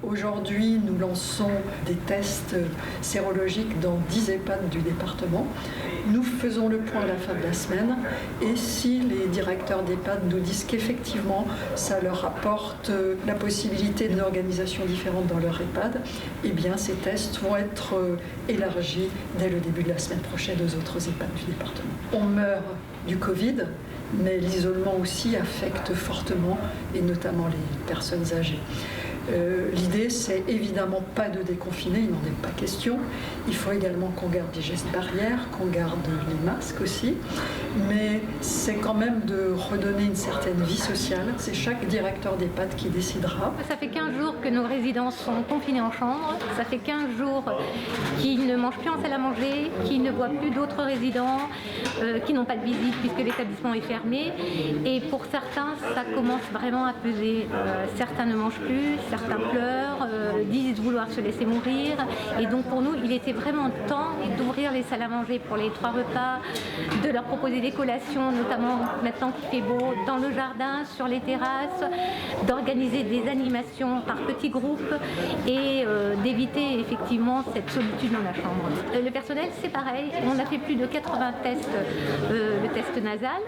Aujourd'hui, nous lançons des tests sérologiques dans 10 EHPAD du département. Nous faisons le point à la fin de la semaine et si les directeurs d'EHPAD nous disent qu'effectivement ça leur apporte la possibilité d'une organisation différente dans leur EHPAD, eh bien ces tests vont être élargis dès le début de la semaine prochaine aux autres EHPAD du département. On meurt du Covid, mais l'isolement aussi affecte fortement et notamment les personnes âgées. L'idée, c'est évidemment pas de déconfiner, il n'en est pas question. Il faut également qu'on garde des gestes barrières, qu'on garde les masques aussi, mais c'est quand même de redonner une certaine vie sociale. C'est chaque directeur d'EHPAD qui décidera. Ça fait 15 jours que nos résidents sont confinés en chambre. Ça fait 15 jours qu'ils ne mangent plus en salle à manger, qu'ils ne voient plus d'autres résidents, qui n'ont pas de visite puisque l'établissement est fermé. Et pour certains, ça commence vraiment à peser. Certains ne mangent plus, certains pleurent, disent vouloir se laisser mourir. Et donc pour nous, il était vraiment temps d'ouvrir les salles à manger pour les 3 repas, de leur proposer des collations, notamment maintenant qu'il fait beau, dans le jardin, sur les terrasses, d'organiser des animations par petits groupes et d'éviter effectivement cette solitude dans la chambre. Le personnel, c'est pareil. On a fait plus de 80 tests, le test nasal.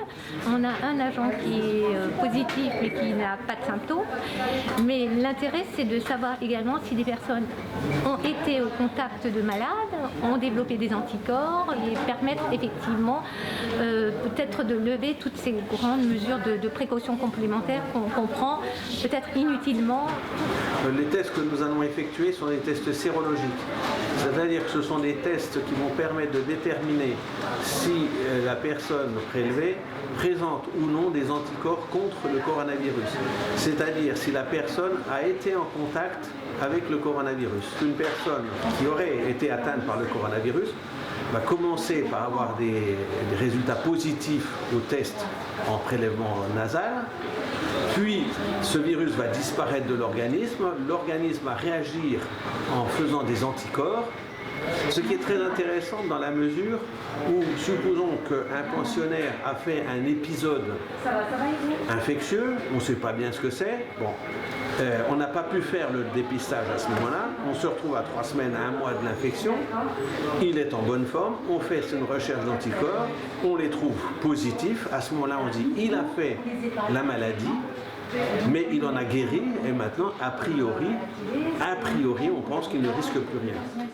On a un agent qui est positif mais qui n'a pas de symptômes. Mais l'intérêt, c'est de savoir également si des personnes ont été au contact de malades, ont développé des anticorps et permettre effectivement peut-être de lever toutes ces grandes mesures de précaution complémentaires qu'on prend peut-être inutilement. Les tests que nous allons effectuer sont des tests sérologiques. C'est-à-dire que ce sont des tests qui vont permettre de déterminer si la personne prélevée présente ou non des anticorps contre le coronavirus. C'est-à-dire si la personne a été en contact avec le coronavirus. Une personne qui aurait été atteinte par le coronavirus va commencer par avoir des résultats positifs au test en prélèvement nasal, puis ce virus va disparaître de l'organisme va réagir en faisant des anticorps, ce qui est très intéressant dans la mesure où, supposons qu'un pensionnaire a fait un épisode infectieux, on ne sait pas bien ce que c'est, on n'a pas pu faire le dépistage à ce moment-là, on se retrouve à 3 semaines, à 1 mois de l'infection, il est en bonne forme, on fait une recherche d'anticorps, on les trouve positifs, à ce moment-là on dit il a fait la maladie, mais il en a guéri et maintenant, a priori, on pense qu'il ne risque plus rien.